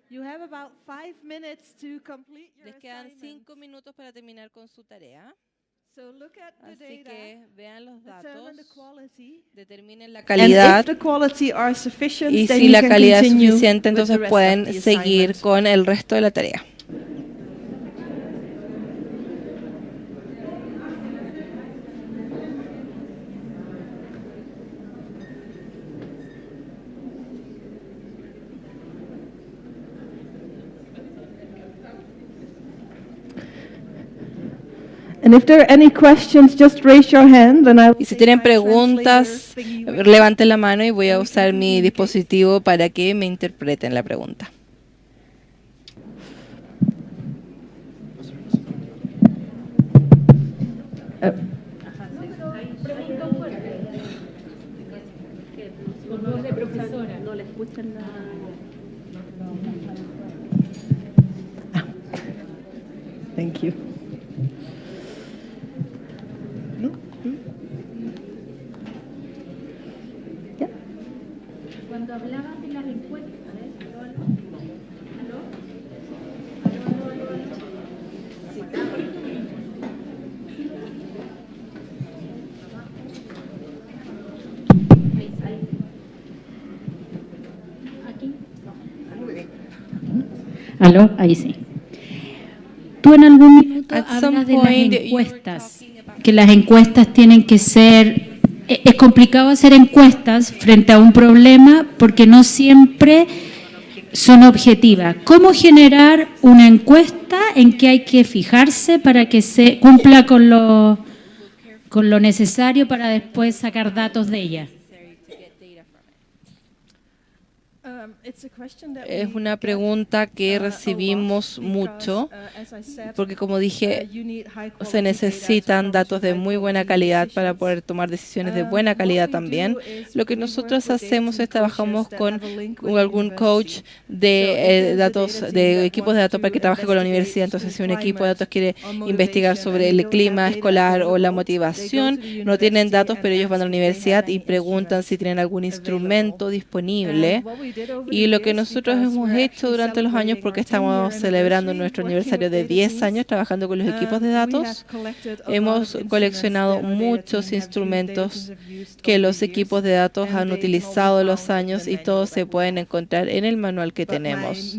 You have about 5 minutes to complete your Les quedan assignment. 5 minutos para terminar con su tarea. So look at the Así data, que vean los datos, determine the quality, determinen la and calidad. if the quality are sufficient, Y then si you la can calidad es continue suficiente, with the entonces rest of pueden the seguir assignment. con el resto de la tarea. And if there are any questions, just raise your hand and I will Y si take tienen my translator preguntas, thingy with me. levanten la mano y voy a And we can usar mi communicate. dispositivo para que me interpreten la pregunta. Con voz de profesora. No le escuchan la... Thank you. Yeah. Cuando hablabas de las encuestas, ¿aló? ¿Aló? ¿Aló? ¿Aló? Ahí. ¿Aquí? ¿Aló? Ahí sí. Tú en algún minuto At some hablas de las point, you were encuestas, que las encuestas tienen que ser... Es complicado hacer encuestas frente a un problema porque no siempre son objetivas. ¿Cómo generar una encuesta en que hay que fijarse para que se cumpla con lo necesario para después sacar datos de ella? Es una pregunta que recibimos mucho porque, como dije, se necesitan datos de muy buena calidad para poder tomar decisiones de buena calidad también. Lo que nosotros hacemos es trabajamos con algún coach de datos, de equipos de datos para que trabaje con la universidad. Entonces, si un equipo de datos quiere investigar sobre el clima escolar o la motivación, no tienen datos, pero ellos van a la universidad y preguntan si tienen algún instrumento disponible. Y lo que nosotros hemos hecho durante los años, porque estamos celebrando nuestro aniversario de 10 años trabajando con los equipos de datos, hemos coleccionado muchos instrumentos que los equipos de datos han utilizado los años y todos se pueden encontrar en el manual que tenemos.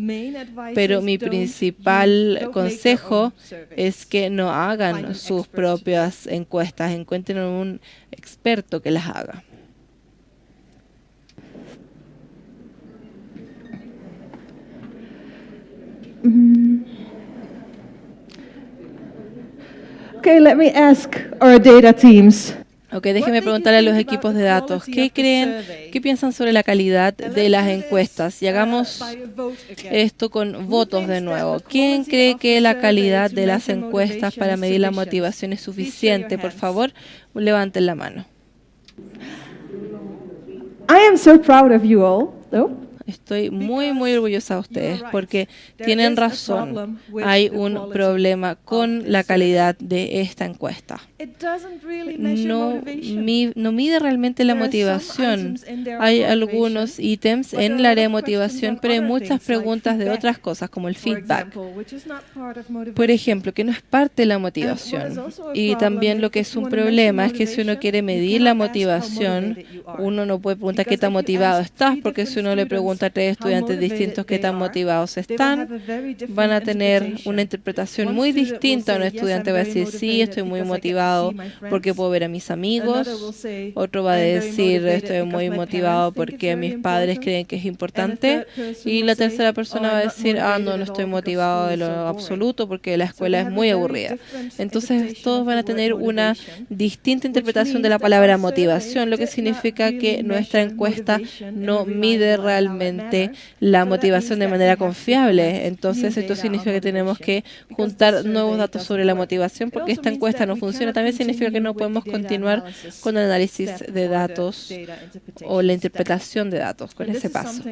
Pero mi principal consejo es que no hagan sus propias encuestas, encuentren un experto que las haga. Okay, let me ask our data teams. Ok, déjeme preguntarle a los equipos de datos, ¿qué creen, qué piensan sobre la calidad de las encuestas? Y hagamos esto con votos de nuevo. ¿Quién cree que la calidad de las encuestas para medir la motivación es suficiente? Por favor, levanten la mano. I am so proud of you all, though. Estoy muy orgullosa de ustedes porque tienen razón. Hay un problema con la calidad de esta encuesta. No mide realmente la motivación. Hay algunos ítems en el área de motivación, pero hay muchas preguntas de otras cosas, como el feedback, por ejemplo, que no es parte de la motivación. Y también lo que es un problema es que si uno quiere medir la motivación, uno no puede preguntar qué tan motivado estás, porque si uno le pregunta a 3 estudiantes distintos qué tan motivados están, van a tener una interpretación muy distinta. Un estudiante va a decir, sí, estoy muy motivado porque puedo ver a mis amigos. Otro va a decir, estoy muy motivado porque mis padres creen que es importante. Y la tercera persona va a decir, no estoy motivado de lo absoluto porque la escuela es muy aburrida. Entonces, todos van a tener una distinta interpretación de la palabra motivación, lo que significa que nuestra encuesta no mide realmente la motivación de manera confiable. Entonces, esto significa que tenemos que juntar nuevos datos sobre la motivación porque esta encuesta no funciona. También significa que no podemos continuar con el análisis de datos o la interpretación de datos con ese paso.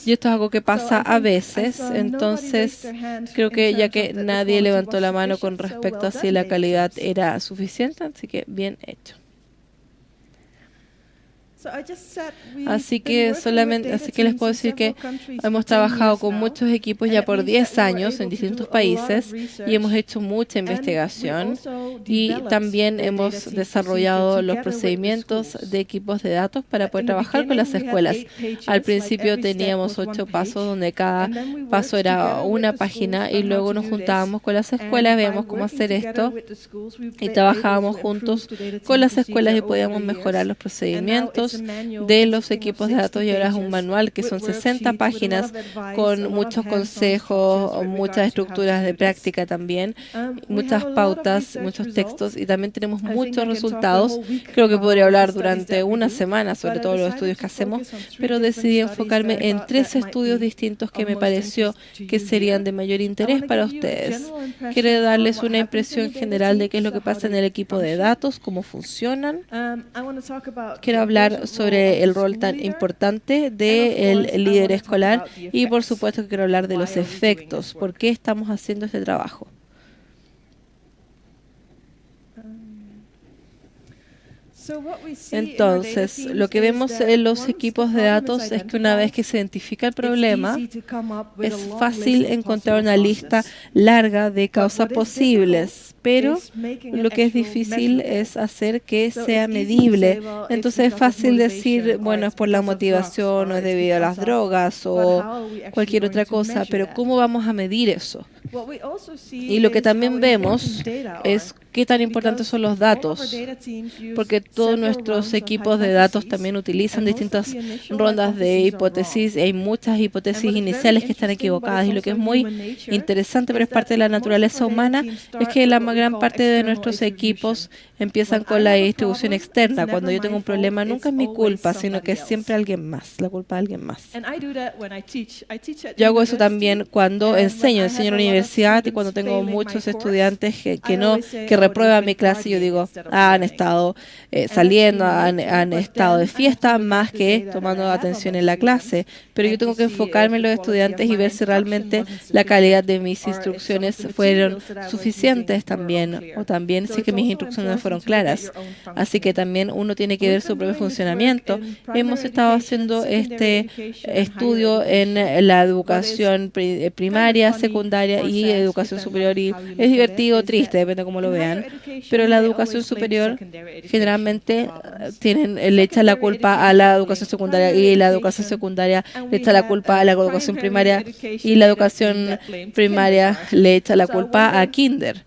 Y esto es algo que pasa a veces, entonces creo que ya que nadie levantó la mano con respecto a si la calidad era suficiente, así que bien hecho. Así que les puedo decir que hemos trabajado con muchos equipos ya por 10 años en distintos países y hemos hecho mucha investigación y también hemos desarrollado los procedimientos de equipos de datos para poder trabajar con las escuelas. Al principio teníamos 8 pasos donde cada paso era una página y luego nos juntábamos con las escuelas, veíamos cómo hacer esto y trabajábamos juntos con las escuelas y podíamos mejorar los procedimientos de los equipos de datos y ahora es un manual que son 60 páginas con muchos consejos, muchas estructuras de práctica también, muchas pautas, muchos textos y también tenemos muchos resultados. Creo que podría hablar durante una semana sobre todos los estudios que hacemos, pero decidí enfocarme en 3 estudios distintos que me pareció que serían de mayor interés para ustedes. Quiero darles una impresión general de qué es lo que pasa en el equipo de datos, cómo funcionan. Quiero hablar sobre el rol tan importante del líder escolar y por supuesto que quiero hablar de los efectos, por qué estamos haciendo este trabajo. Entonces, lo que vemos en los equipos de datos es que una vez que se identifica el problema, es fácil encontrar una lista larga de causas posibles, pero lo que es difícil es hacer que sea medible. Entonces, es fácil decir, bueno, es por la motivación o es debido a las drogas o cualquier otra cosa, pero ¿cómo vamos a medir eso? Y lo que también vemos es qué tan importantes son los datos, porque todos nuestros equipos de datos también utilizan distintas rondas de hipótesis y hay muchas hipótesis iniciales que están equivocadas y lo que es muy interesante, pero es parte de la naturaleza humana, es que la gran parte de nuestros equipos empiezan con la distribución externa. Cuando yo tengo un problema nunca es mi culpa, sino que es siempre alguien más, la culpa de alguien más. Yo hago eso también cuando enseño en la universidad y cuando tengo muchos estudiantes que reprueban mi clase, yo digo, han estado saliendo, han estado de fiesta más que tomando atención en la clase, pero yo tengo que enfocarme en los estudiantes y ver si realmente la calidad de mis instrucciones fueron suficientes también, o también si es que mis instrucciones no fueron claras. Así que también uno tiene que ver su propio funcionamiento. Hemos estado haciendo este estudio en la educación primaria, secundaria y educación superior y es divertido o triste, depende de cómo lo vean, pero la educación superior generalmente le echan la culpa a la educación secundaria y la educación secundaria le echa la culpa a la educación primaria y la educación primaria le echa la culpa a kinder.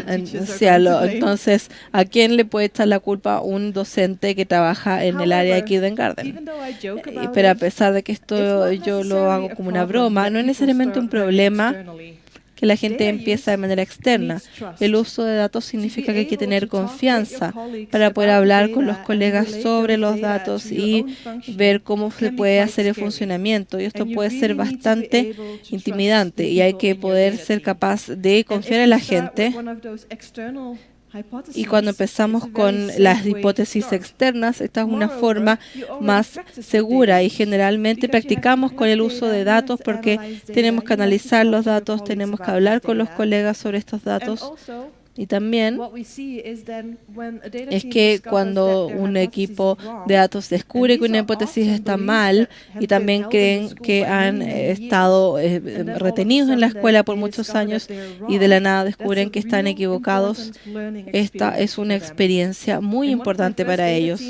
Entonces, ¿a quién le puede echar la culpa un docente que trabaja en el área de kindergarten? Pero a pesar de que esto yo lo hago como una broma, no es necesariamente un problema que la gente empieza de manera externa. El uso de datos significa que hay que tener confianza para poder hablar con los colegas sobre los datos y ver cómo se puede hacer el funcionamiento. Y esto puede ser bastante intimidante y hay que poder ser capaz de confiar en la gente. Y cuando empezamos con las hipótesis externas, esta es una forma más segura y generalmente practicamos con el uso de datos porque tenemos que analizar los datos, tenemos que hablar con los colegas sobre estos datos. Y también es que cuando un equipo de datos descubre que una hipótesis está mal y también creen que han estado retenidos en la escuela por muchos años y de la nada descubren que están equivocados, esta es una experiencia muy importante para ellos.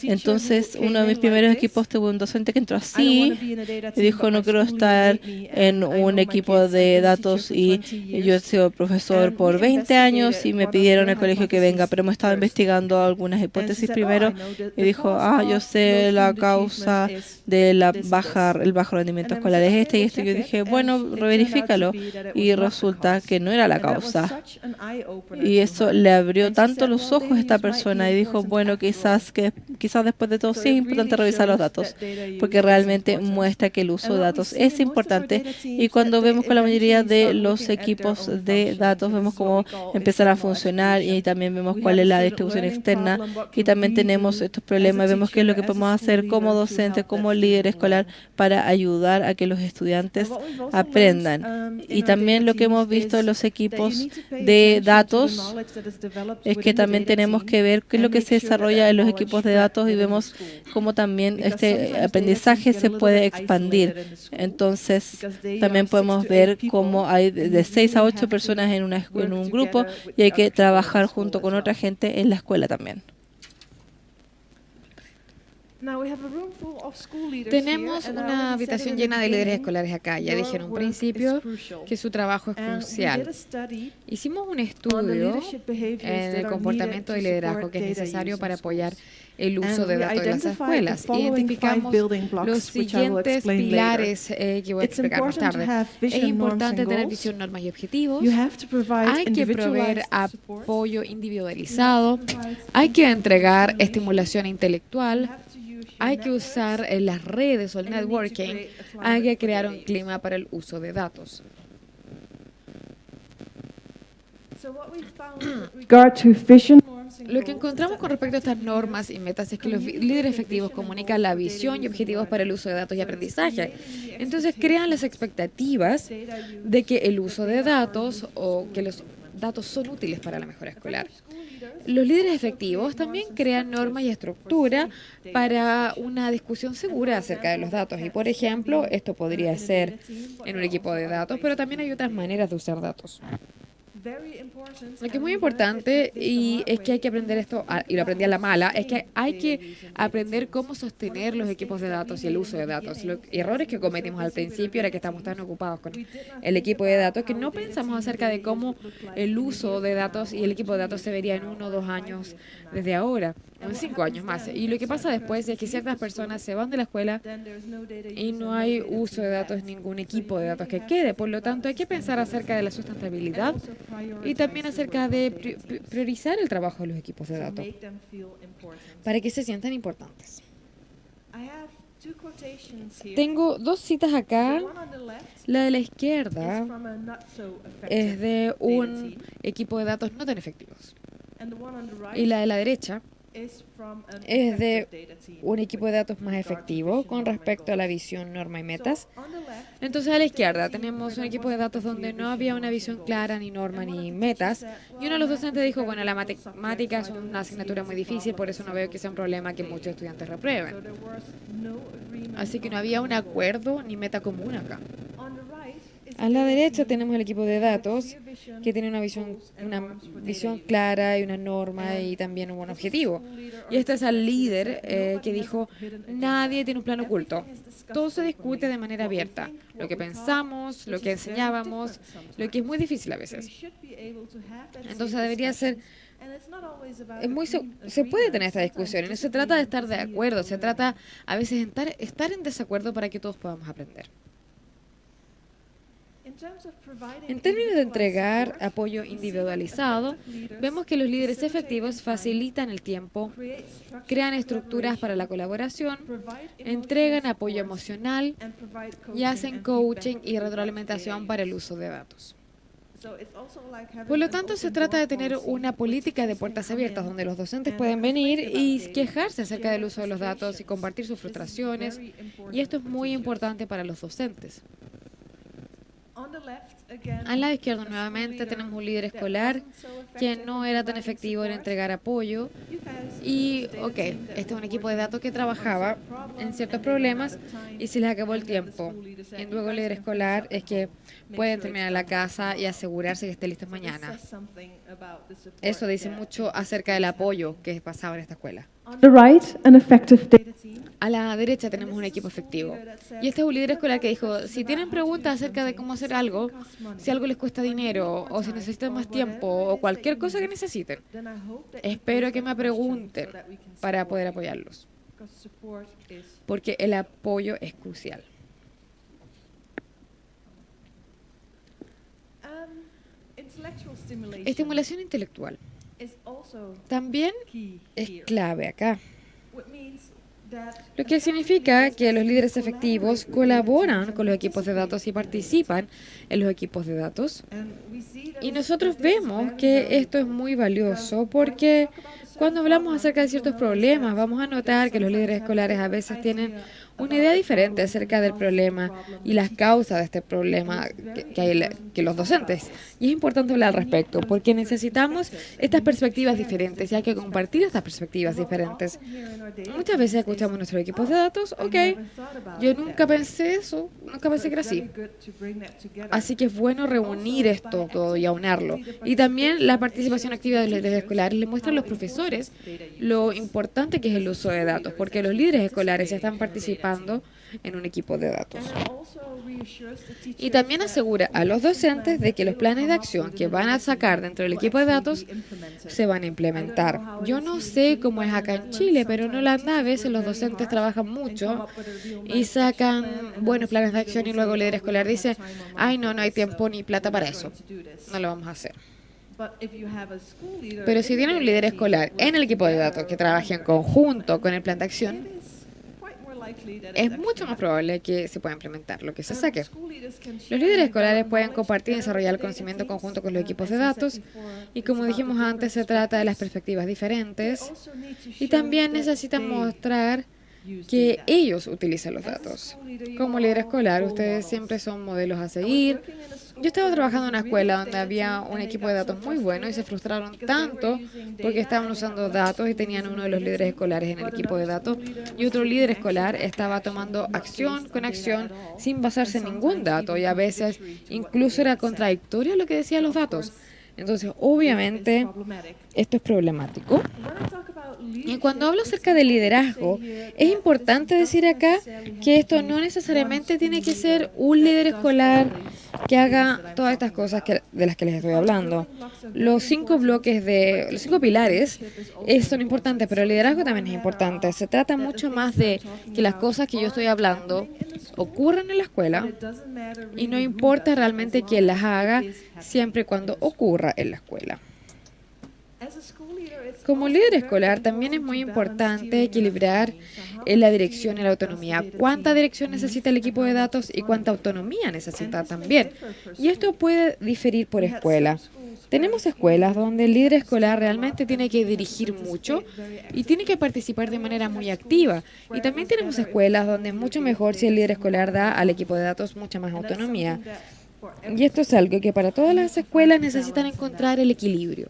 Entonces, uno de mis primeros equipos tuvo un docente que entró así y dijo, no quiero estar en un equipo de datos y yo he sido profesor por 20 años y me pidieron al colegio que venga, pero hemos estado investigando algunas hipótesis primero y dijo, yo sé la causa de el bajo rendimiento escolar es este y esto. Y yo dije, bueno, verifícalo. Y resulta que no era la causa. Y eso le abrió tanto los ojos a esta persona y dijo, bueno, quizás después de todo sí es importante revisar los datos, porque realmente muestra que el uso de datos es importante. Y cuando vemos con la mayoría de los equipos de datos, vemos cómo empiezan empezar a funcionar, y también vemos cuál es la distribución externa, y también tenemos estos problemas, vemos qué es lo que podemos hacer como docentes, como líder escolar, para ayudar a que los estudiantes aprendan. Y también lo que hemos visto en los equipos de datos es que también tenemos que ver qué es lo que se desarrolla en los equipos de datos, y vemos cómo también este aprendizaje se puede expandir. Entonces, también podemos ver cómo hay de 6 a 8 personas en un grupo, y hay que trabajar junto con otra gente en la escuela también. Tenemos una habitación llena de líderes escolares acá. Ya dije en un principio que su trabajo es crucial. Hicimos un estudio en el comportamiento de liderazgo que es necesario para apoyar el uso de datos en las escuelas. Identificamos los siguientes pilares que voy a explicar más tarde. Es importante tener visión, normas y objetivos. Hay que proveer apoyo individualizado. Hay que entregar estimulación intelectual. Hay que usar las redes o el networking. Hay que crear un clima para el uso de datos. Lo que encontramos con respecto a estas normas y metas es que los líderes efectivos comunican la visión y objetivos para el uso de datos y aprendizaje. Entonces crean las expectativas de que el uso de datos o que los datos son útiles para la mejora escolar. Los líderes efectivos también crean normas y estructura para una discusión segura acerca de los datos. Y, por ejemplo, esto podría ser en un equipo de datos, pero también hay otras maneras de usar datos. Lo que es muy importante, y es que hay que aprender esto, y lo aprendí a la mala, es que hay que aprender cómo sostener los equipos de datos y el uso de datos. Los errores que cometimos al principio era que estamos tan ocupados con el equipo de datos que no pensamos acerca de cómo el uso de datos y el equipo de datos se vería en 1 o 2 años desde ahora, o en 5 años más. Y lo que pasa después es que ciertas personas se van de la escuela y no hay uso de datos, ningún equipo de datos que quede. Por lo tanto, hay que pensar acerca de la sustentabilidad y también acerca de priorizar el trabajo de los equipos de datos para que se sientan importantes. Tengo 2 citas acá. La de la izquierda es de un equipo de datos no tan efectivos. Y la de la derecha es de un equipo de datos más efectivo con respecto a la visión, norma y metas. Entonces, a la izquierda tenemos un equipo de datos donde no había una visión clara, ni norma, ni metas. Y uno de los docentes dijo, bueno, la matemática es una asignatura muy difícil, por eso no veo que sea un problema que muchos estudiantes reprueben. Así que no había un acuerdo ni meta común acá. A la derecha tenemos el equipo de datos que tiene una visión clara y una norma y también un buen objetivo. Y este es el líder que dijo, nadie tiene un plan oculto. Todo se discute de manera abierta. Lo que pensamos, lo que enseñábamos, lo que es muy difícil a veces. Entonces debería ser... se puede tener esta discusión y no se trata de estar de acuerdo, se trata a veces de estar en desacuerdo para que todos podamos aprender. En términos de entregar apoyo individualizado, vemos que los líderes efectivos facilitan el tiempo, crean estructuras para la colaboración, entregan apoyo emocional y hacen coaching y retroalimentación para el uso de datos. Por lo tanto, se trata de tener una política de puertas abiertas donde los docentes pueden venir y quejarse acerca del uso de los datos y compartir sus frustraciones, y esto es muy importante para los docentes. Al lado izquierdo nuevamente tenemos un líder escolar que no era tan efectivo en entregar apoyo y, este es un equipo de datos que trabajaba en ciertos problemas y se les acabó el tiempo. Y luego el líder escolar es que pueden terminar la casa y asegurarse que esté listo mañana. Eso dice mucho acerca del apoyo que pasaba en esta escuela. A la derecha tenemos un equipo efectivo. Y este es un líder escolar que dijo, si tienen preguntas acerca de cómo hacer algo, si algo les cuesta dinero, o si necesitan más tiempo, o cualquier cosa que necesiten, espero que me pregunten para poder apoyarlos. Porque el apoyo es crucial. Estimulación intelectual también es clave acá. lo que significa que los líderes efectivos colaboran con los equipos de datos y participan en los equipos de datos. Y nosotros vemos que esto es muy valioso porque cuando hablamos acerca de ciertos problemas, vamos a notar que los líderes escolares a veces tienen una idea diferente acerca del problema y las causas de este problema que los docentes. Y es importante hablar al respecto porque necesitamos estas perspectivas diferentes y hay que compartir estas perspectivas diferentes. Muchas veces escuchamos nuestros equipos de datos, ok, yo nunca pensé eso, nunca pensé que era así. Así que es bueno reunir esto todo y aunarlo. Y también la participación activa de los líderes escolares le muestra a los profesores lo importante que es el uso de datos, porque los líderes escolares están participando en un equipo de datos. Y también asegura a los docentes de que los planes de acción que van a sacar dentro del equipo de datos se van a implementar. Yo no sé cómo es acá en Chile, pero en Holanda a veces los docentes trabajan mucho y sacan buenos planes de acción y luego el líder escolar dice, ay no hay tiempo ni plata para eso, no lo vamos a hacer. Pero si tienen un líder escolar en el equipo de datos que trabaje en conjunto con el plan de acción, es mucho más probable que se pueda implementar lo que se saque. Los líderes escolares pueden compartir y desarrollar el conocimiento conjunto con los equipos de datos y como dijimos antes, se trata de las perspectivas diferentes y también necesitan mostrar que ellos utilizan los datos. Como líder escolar, ustedes siempre son modelos a seguir. Yo estaba trabajando en una escuela donde había un equipo de datos muy bueno y se frustraron tanto porque estaban usando datos y tenían uno de los líderes escolares en el equipo de datos y otro líder escolar estaba tomando acción con acción sin basarse en ningún dato y a veces incluso era contradictorio lo que decían los datos. Entonces, obviamente, esto es problemático. Y cuando hablo acerca de liderazgo, es importante decir acá que esto no necesariamente tiene que ser un líder escolar que haga todas estas cosas de las que les estoy hablando. Los 5 pilares son importantes, pero el liderazgo también es importante. Se trata mucho más de que las cosas que yo estoy hablando ocurran en la escuela y no importa realmente quién las haga, siempre y cuando ocurra en la escuela. Como líder escolar también es muy importante equilibrar la dirección y la autonomía. ¿Cuánta dirección necesita el equipo de datos y cuánta autonomía necesita también? Y esto puede diferir por escuela. Tenemos escuelas donde el líder escolar realmente tiene que dirigir mucho y tiene que participar de manera muy activa. Y también tenemos escuelas donde es mucho mejor si el líder escolar da al equipo de datos mucha más autonomía. Y esto es algo que para todas las escuelas necesitan encontrar el equilibrio.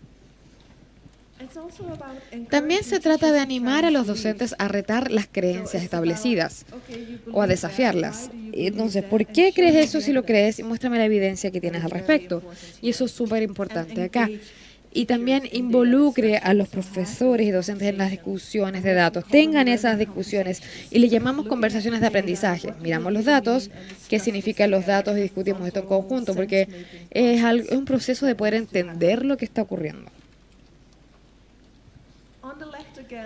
También se trata de animar a los docentes a retar las creencias establecidas o a desafiarlas. Entonces, ¿por qué crees eso si lo crees? Y muéstrame la evidencia que tienes al respecto. Y eso es súper importante acá. Y también involucre a los profesores y docentes en las discusiones de datos. Tengan esas discusiones y le llamamos conversaciones de aprendizaje. Miramos los datos, qué significan los datos y discutimos esto en conjunto, porque es un proceso de poder entender lo que está ocurriendo.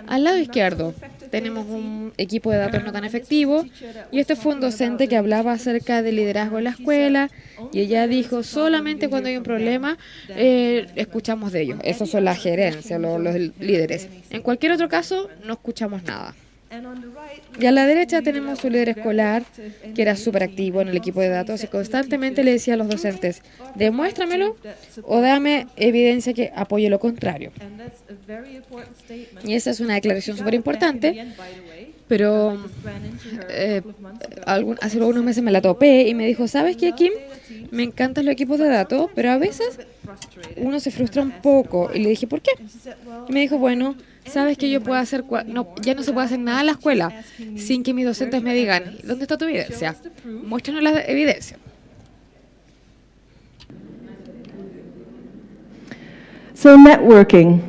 Al lado izquierdo tenemos un equipo de datos no tan efectivo y este fue un docente que hablaba acerca del liderazgo en la escuela y ella dijo solamente cuando hay un problema escuchamos de ellos. Esos son la gerencia, los líderes. En cualquier otro caso no escuchamos nada. Y a la derecha tenemos un líder escolar que era súper activo en el equipo de datos y constantemente le decía a los docentes, demuéstramelo o dame evidencia que apoye lo contrario. Y esa es una declaración súper importante, pero hace algunos meses me la topé y me dijo, ¿sabes qué, Kim? Me encantan los equipos de datos, pero a veces uno se frustra un poco. Y le dije, ¿por qué? Y me dijo, bueno, ¿sabes que yo puedo hacer? Ya no se puede hacer nada en la escuela sin que mis docentes me digan, ¿dónde está tu evidencia? Muéstranos la evidencia. So networking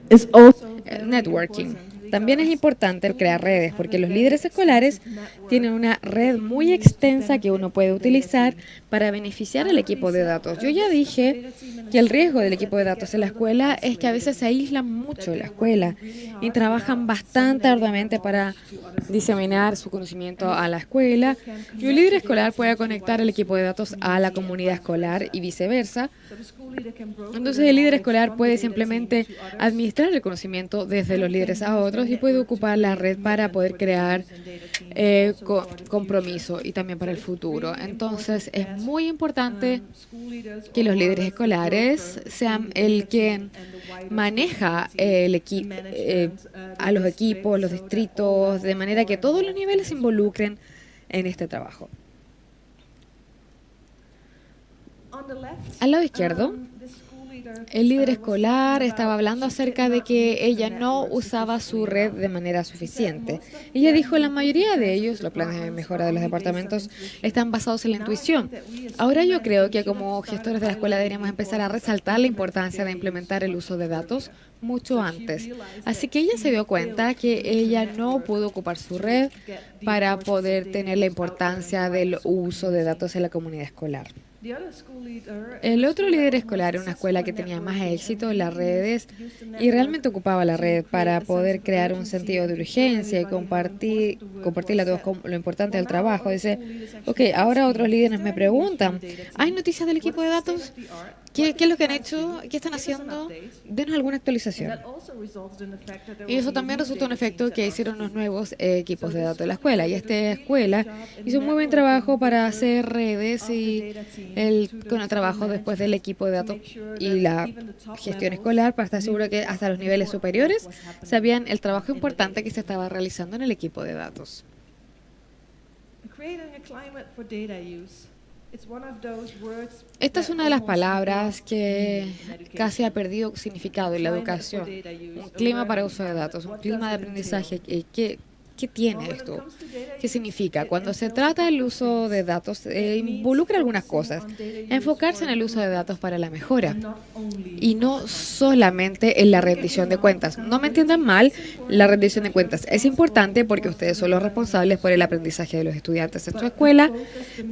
is also Networking. También es importante el crear redes, porque los líderes escolares tienen una red muy extensa que uno puede utilizar para beneficiar al equipo de datos. Yo ya dije que el riesgo del equipo de datos en la escuela es que a veces se aíslan mucho de la escuela y trabajan bastante arduamente para diseminar su conocimiento a la escuela. Y un líder escolar puede conectar el equipo de datos a la comunidad escolar y viceversa. Entonces el líder escolar puede simplemente administrar el conocimiento desde los líderes a otros datos y puede ocupar la red para poder crear compromiso y también para el futuro. Entonces, es muy importante que los líderes escolares sean el quien maneja a los equipos, los distritos, de manera que todos los niveles se involucren en este trabajo. Al lado izquierdo, el líder escolar estaba hablando acerca de que ella no usaba su red de manera suficiente. Ella dijo, la mayoría de ellos, los planes de mejora de los departamentos, están basados en la intuición. Ahora yo creo que como gestores de la escuela deberíamos empezar a resaltar la importancia de implementar el uso de datos mucho antes. Así que ella se dio cuenta que ella no pudo ocupar su red para poder tener la importancia del uso de datos en la comunidad escolar. El otro líder escolar en una escuela que tenía más éxito en las redes y realmente ocupaba la red para poder crear un sentido de urgencia y compartirle a todos lo importante del trabajo. Dice, ok, ahora otros líderes me preguntan, ¿hay noticias del equipo de datos? ¿Qué es lo que han hecho? ¿Qué están haciendo? Denos alguna actualización. Y eso también resultó un efecto que hicieron los nuevos equipos de datos de la escuela. Y esta escuela hizo un muy buen trabajo para hacer redes y con el trabajo después del equipo de datos y la gestión escolar para estar seguro que hasta los niveles superiores sabían el trabajo importante que se estaba realizando en el equipo de datos. Esta es una de las palabras que casi ha perdido significado en la educación. Un clima para uso de datos, un clima de aprendizaje. ¿Qué tiene esto? ¿Qué significa? Cuando se trata del uso de datos, involucra algunas cosas. Enfocarse en el uso de datos para la mejora y no solamente en la rendición de cuentas. No me entiendan mal, la rendición de cuentas es importante porque ustedes son los responsables por el aprendizaje de los estudiantes en su escuela,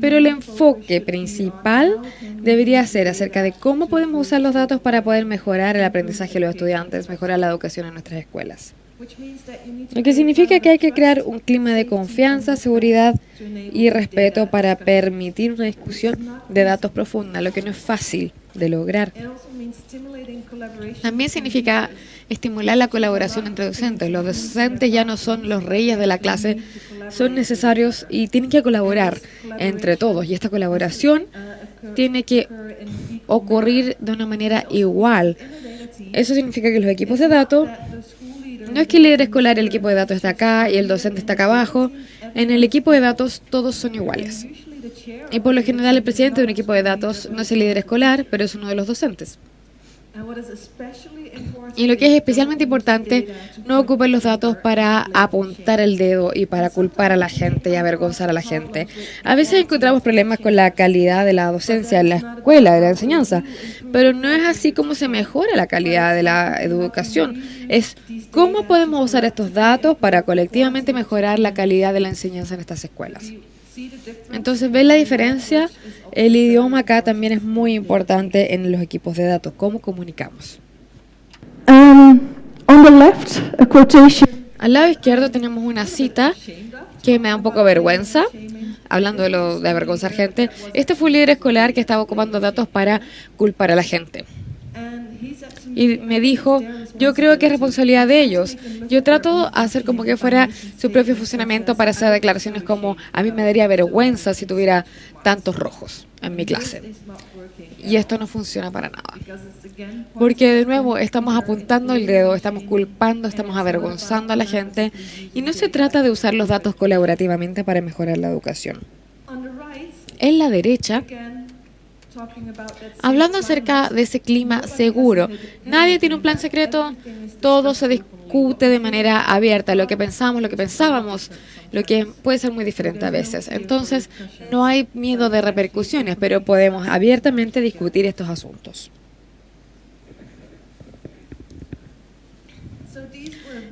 pero el enfoque principal debería ser acerca de cómo podemos usar los datos para poder mejorar el aprendizaje de los estudiantes, mejorar la educación en nuestras escuelas. Lo que significa que hay que crear un clima de confianza, seguridad y respeto para permitir una discusión de datos profunda, lo que no es fácil de lograr. También significa estimular la colaboración entre docentes. Los docentes ya no son los reyes de la clase, son necesarios y tienen que colaborar entre todos. Y esta colaboración tiene que ocurrir de una manera igual. Eso significa que los equipos de datos, no es que el líder escolar, el equipo de datos está acá y el docente está acá abajo. En el equipo de datos todos son iguales. Y por lo general el presidente de un equipo de datos no es el líder escolar, pero es uno de los docentes. Y lo que es especialmente importante, no ocupen los datos para apuntar el dedo y para culpar a la gente y avergonzar a la gente. A veces encontramos problemas con la calidad de la docencia en la escuela, de la enseñanza, pero no es así como se mejora la calidad de la educación. Es cómo podemos usar estos datos para colectivamente mejorar la calidad de la enseñanza en estas escuelas. Entonces, ¿ven la diferencia? El idioma acá también es muy importante en los equipos de datos. ¿Cómo comunicamos? On the left, a quotation. Al lado izquierdo tenemos una cita que me da un poco de vergüenza, hablando de avergonzar gente. Este fue un líder escolar que estaba ocupando datos para culpar a la gente. Y me dijo, yo creo que es responsabilidad de ellos. Yo trato de hacer como que fuera su propio funcionamiento para hacer declaraciones como, a mí me daría vergüenza si tuviera tantos rojos en mi clase. Y esto no funciona para nada. Porque de nuevo estamos apuntando el dedo, estamos culpando, estamos avergonzando a la gente. Y no se trata de usar los datos colaborativamente para mejorar la educación. En la derecha, hablando acerca de ese clima seguro, nadie tiene un plan secreto, todo se discute de manera abierta, lo que pensamos, lo que pensábamos, lo que puede ser muy diferente a veces. Entonces, no hay miedo de repercusiones, pero podemos abiertamente discutir estos asuntos.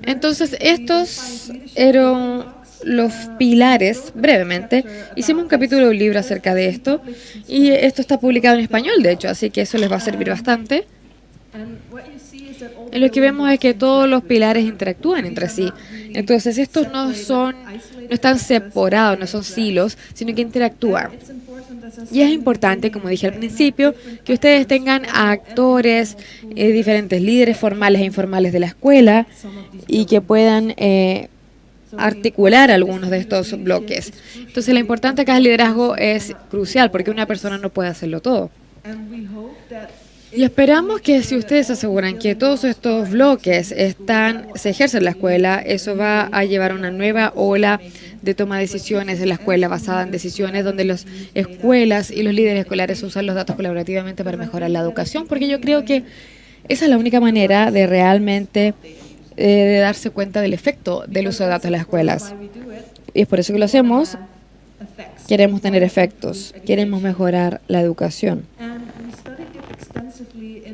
Entonces, estos eran los pilares, brevemente. Hicimos un capítulo de un libro acerca de esto y esto está publicado en español, de hecho, así que eso les va a servir bastante. lo que vemos es que todos los pilares interactúan entre sí. Entonces, estos no están separados, no son silos, sino que interactúan. Y es importante, como dije al principio, que ustedes tengan a actores, diferentes líderes formales e informales de la escuela y que puedan articular algunos de estos bloques. Entonces, lo importante acá del liderazgo es crucial porque una persona no puede hacerlo todo. Y esperamos que si ustedes aseguran que todos estos bloques se ejercen en la escuela, eso va a llevar a una nueva ola de toma de decisiones en la escuela basada en decisiones donde las escuelas y los líderes escolares usan los datos colaborativamente para mejorar la educación, porque yo creo que esa es la única manera de realmente de darse cuenta del efecto del uso de datos en las escuelas. Y es por eso que lo hacemos. Queremos tener efectos, queremos mejorar la educación.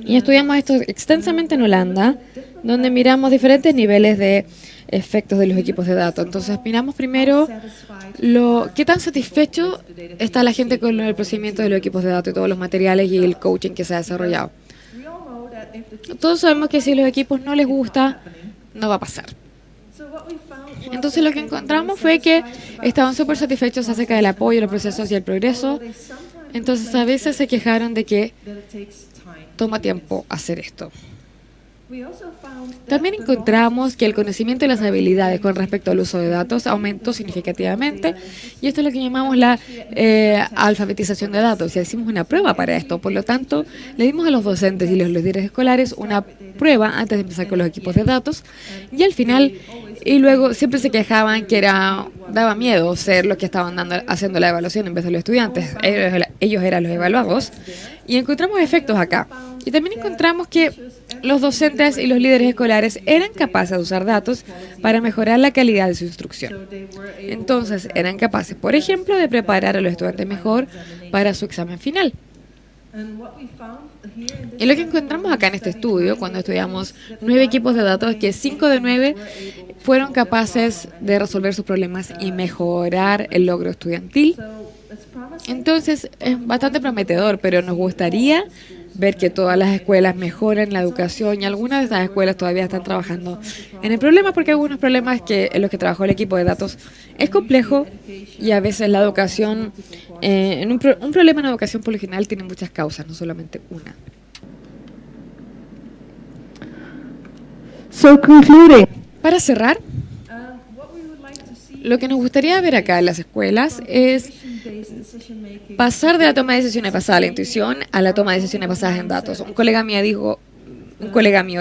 Y estudiamos esto extensamente en Holanda, donde miramos diferentes niveles de efectos de los equipos de datos. Entonces, miramos primero qué tan satisfecho está la gente con el procedimiento de los equipos de datos y todos los materiales y el coaching que se ha desarrollado. Todos sabemos que si a los equipos no les gusta, no va a pasar. Entonces, lo que encontramos fue que estaban súper satisfechos acerca del apoyo, los procesos y el progreso. Entonces, a veces se quejaron de que toma tiempo hacer esto. También encontramos que el conocimiento y las habilidades con respecto al uso de datos aumentó significativamente, y esto es lo que llamamos la alfabetización de datos. Y hicimos una prueba para esto. Por lo tanto, le dimos a los docentes y los líderes escolares una prueba antes de empezar con los equipos de datos, y al final, y luego siempre se quejaban que daba miedo ser los que estaban haciendo la evaluación en vez de los estudiantes. Ellos eran los evaluados, y encontramos efectos acá. Y también encontramos que los docentes y los líderes escolares eran capaces de usar datos para mejorar la calidad de su instrucción. Entonces, eran capaces, por ejemplo, de preparar a los estudiantes mejor para su examen final. Y lo que encontramos acá en este estudio, cuando estudiamos 9 equipos de datos, es que 5 de 9 fueron capaces de resolver sus problemas y mejorar el logro estudiantil. Entonces, es bastante prometedor, pero nos gustaría ver que todas las escuelas mejoren la educación, y algunas de estas escuelas todavía están trabajando en el problema, porque algunos problemas en los que trabajó el equipo de datos es complejo, y a veces la educación, un problema en la educación por lo general tiene muchas causas, no solamente una. So concluding, Para cerrar, lo que nos gustaría ver acá en las escuelas es pasar de la toma de decisiones basada en la intuición a la toma de decisiones basadas en datos. Un colega mío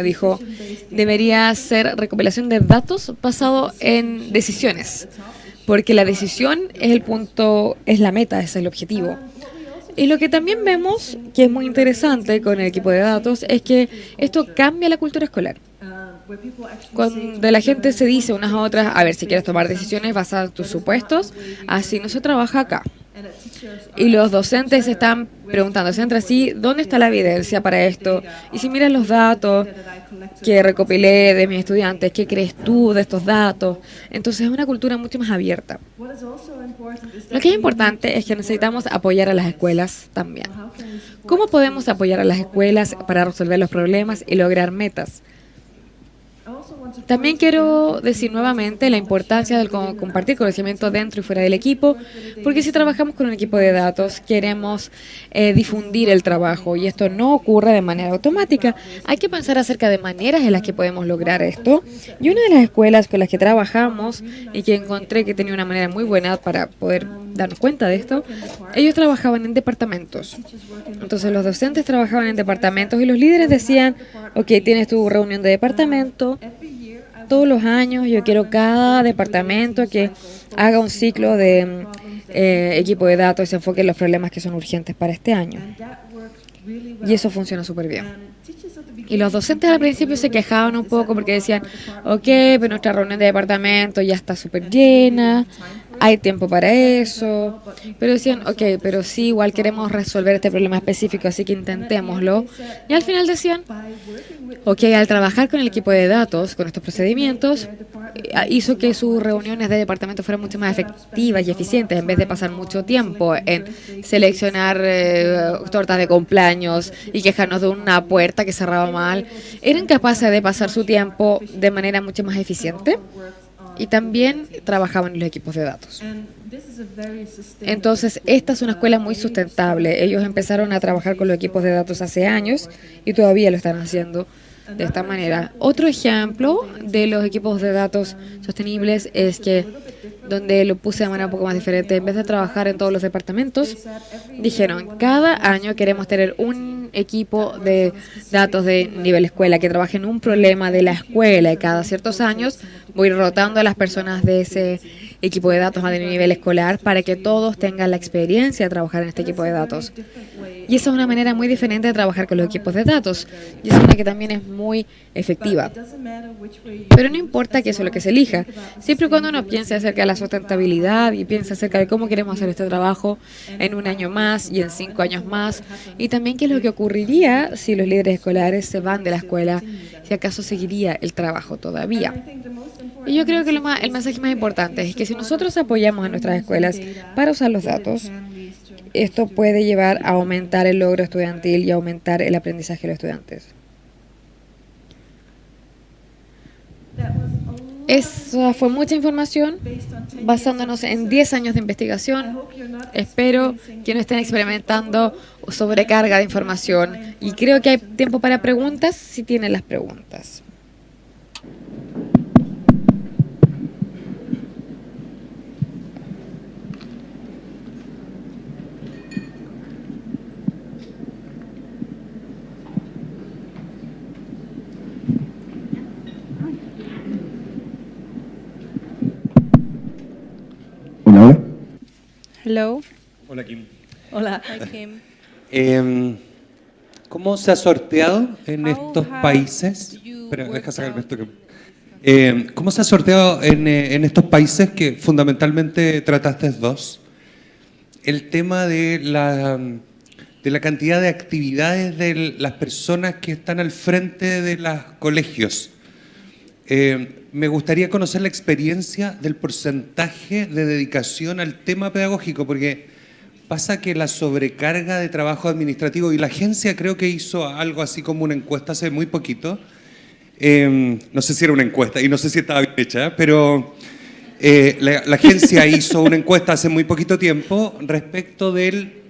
dijo, debería ser recopilación de datos basado en decisiones, porque la decisión es el punto, es la meta, es el objetivo. Y lo que también vemos, que es muy interesante con el equipo de datos, es que esto cambia la cultura escolar. Cuando la gente se dice unas a otras, a ver, si quieres tomar decisiones basadas en tus supuestos, así no se trabaja acá. Y los docentes están preguntándose entre sí, ¿dónde está la evidencia para esto? Y si miras los datos que recopilé de mis estudiantes, ¿qué crees tú de estos datos? Entonces es una cultura mucho más abierta. Lo que es importante es que necesitamos apoyar a las escuelas también. ¿Cómo podemos apoyar a las escuelas para resolver los problemas y lograr metas? También quiero decir nuevamente la importancia de compartir conocimiento dentro y fuera del equipo, porque si trabajamos con un equipo de datos, queremos difundir el trabajo, y esto no ocurre de manera automática. Hay que pensar acerca de maneras en las que podemos lograr esto. Y una de las escuelas con las que trabajamos y que encontré que tenía una manera muy buena para poder darnos cuenta de esto, ellos trabajaban en departamentos. Entonces los docentes trabajaban en departamentos y los líderes decían, ok, tienes tu reunión de departamento, todos los años yo quiero cada departamento que haga un ciclo de equipo de datos y se enfoque en los problemas que son urgentes para este año. Y eso funciona súper bien. Y los docentes al principio se quejaban un poco porque decían, ok, pero nuestra reunión de departamento ya está súper llena, hay tiempo para eso, pero decían, ok, pero sí, igual queremos resolver este problema específico, así que intentémoslo. Y al final decían, ok, al trabajar con el equipo de datos, con estos procedimientos, hizo que sus reuniones de departamento fueran mucho más efectivas y eficientes, en vez de pasar mucho tiempo en seleccionar tortas de cumpleaños y quejarnos de una puerta que cerraba mal. Eran capaces de pasar su tiempo de manera mucho más eficiente y también trabajaban en los equipos de datos. Entonces, esta es una escuela muy sustentable. Ellos empezaron a trabajar con los equipos de datos hace años y todavía lo están haciendo de esta manera. Otro ejemplo de los equipos de datos sostenibles es que, donde lo puse de manera un poco más diferente, en vez de trabajar en todos los departamentos, dijeron, cada año queremos tener un equipo de datos de nivel escuela que trabaje en un problema de la escuela, y cada ciertos años voy rotando a las personas de ese equipo de datos a nivel escolar para que todos tengan la experiencia de trabajar en este equipo de datos. Y esa es una manera muy diferente de trabajar con los equipos de datos, y es una que también es muy efectiva. Pero no importa que eso es lo que se elija, siempre y cuando uno piense acerca de la sustentabilidad y piense acerca de cómo queremos hacer este trabajo en 1 año más y en 5 años más, y también qué es lo que ocurriría si los líderes escolares se van de la escuela, si acaso seguiría el trabajo todavía. Y yo creo que el mensaje más importante es que si nosotros apoyamos a nuestras escuelas para usar los datos, esto puede llevar a aumentar el logro estudiantil y aumentar el aprendizaje de los estudiantes. Esa fue mucha información basándonos en 10 años de investigación. Espero que no estén experimentando sobrecarga de información. Y creo que hay tiempo para preguntas si tienen las preguntas. Hola. Hello. Hola, Kim. Hola. Hi, Kim. ¿Cómo se ha sorteado en How estos have países? you Espera, deja worked sacarme out? esto. ¿Cómo se ha sorteado en estos países que fundamentalmente trataste dos? El tema de la cantidad de actividades de las personas que están al frente de los colegios. Me gustaría conocer la experiencia del porcentaje de dedicación al tema pedagógico, porque pasa que la sobrecarga de trabajo administrativo, y la agencia creo que hizo algo así como una encuesta hace muy poquito, no sé si era una encuesta y no sé si estaba bien hecha, pero la agencia hizo una encuesta hace muy poquito tiempo respecto del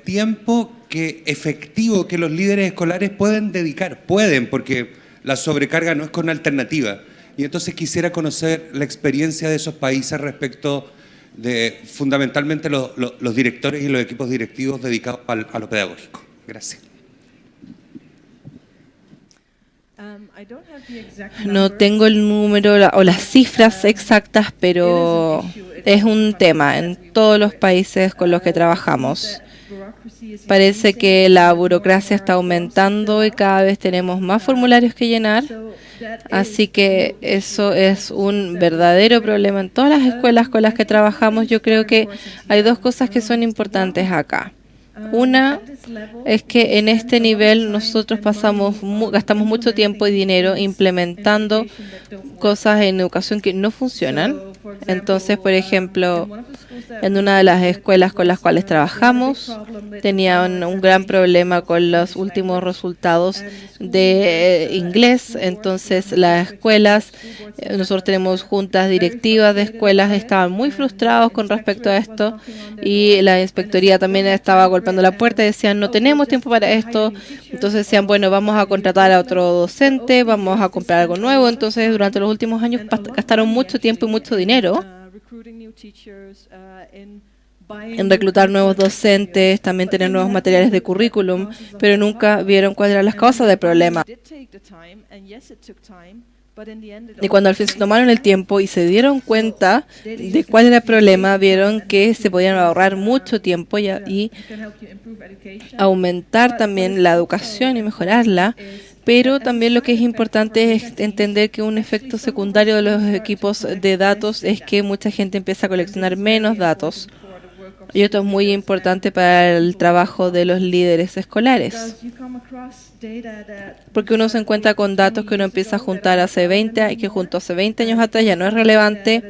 tiempo efectivo que los líderes escolares pueden dedicar. Pueden, porque la sobrecarga no es con alternativa. Y entonces quisiera conocer la experiencia de esos países respecto de fundamentalmente los directores y los equipos directivos dedicados a lo pedagógico. Gracias. No tengo el número o las cifras exactas, pero es un tema en todos los países con los que trabajamos. Parece que la burocracia está aumentando y cada vez tenemos más formularios que llenar. Así que eso es un verdadero problema en todas las escuelas con las que trabajamos. Yo creo que hay dos cosas que son importantes acá. Una es que en este nivel nosotros gastamos mucho tiempo y dinero implementando cosas en educación que no funcionan. Entonces, por ejemplo, en una de las escuelas con las cuales trabajamos, tenían un gran problema con los últimos resultados de inglés. Entonces, las escuelas, nosotros tenemos juntas directivas de escuelas, estaban muy frustrados con respecto a esto, y la inspectoría también estaba golpeando la puerta y decían, no tenemos tiempo para esto. Entonces decían, bueno, vamos a contratar a otro docente, vamos a comprar algo nuevo. Entonces, durante los últimos años gastaron mucho tiempo y mucho dinero en reclutar nuevos docentes, también tener nuevos materiales de currículum, pero nunca vieron cuáles eran las causas del problema. Y cuando al fin se tomaron el tiempo y se dieron cuenta de cuál era el problema, vieron que se podían ahorrar mucho tiempo y aumentar también la educación y mejorarla, Pero también lo que es importante es entender que un efecto secundario de los equipos de datos es que mucha gente empieza a coleccionar menos datos. Y esto es muy importante para el trabajo de los líderes escolares. Porque uno se encuentra con datos que uno empieza a juntar hace 20 y que juntó hace 20 años atrás ya no es relevante.